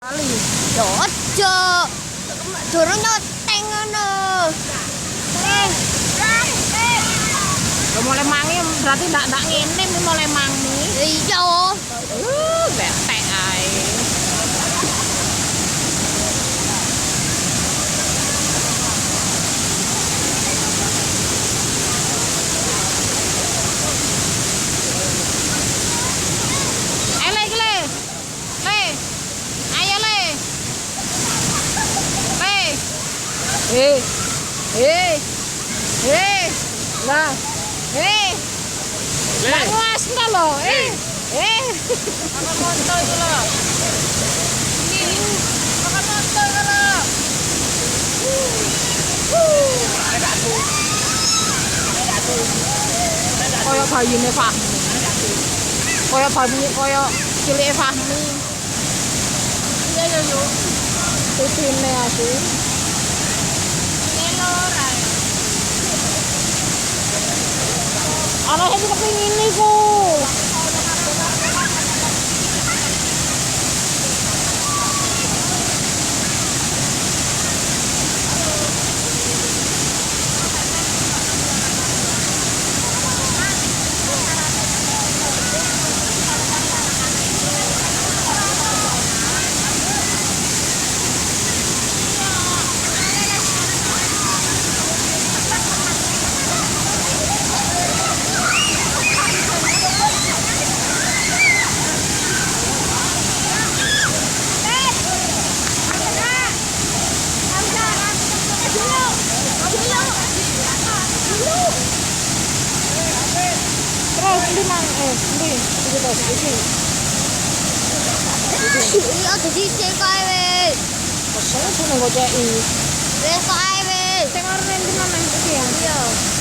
Kali. Ya aja. Durung nyoteng ngono. Lo mulai mangi berarti ndak ngene mulai mangi. Iya. Betek ae. Lah. Lah nguas ta lo. Makan monto itu lo. Ini. Makan monto itu lo. Koyo bayine Fahmi. Koyo cilike Fahmi. Iya yo yo. Pipine aku. Ana sing kepengin niku. Iya dadi sik kae wis. Kok seneng gojeki. Wis kae wis. Sing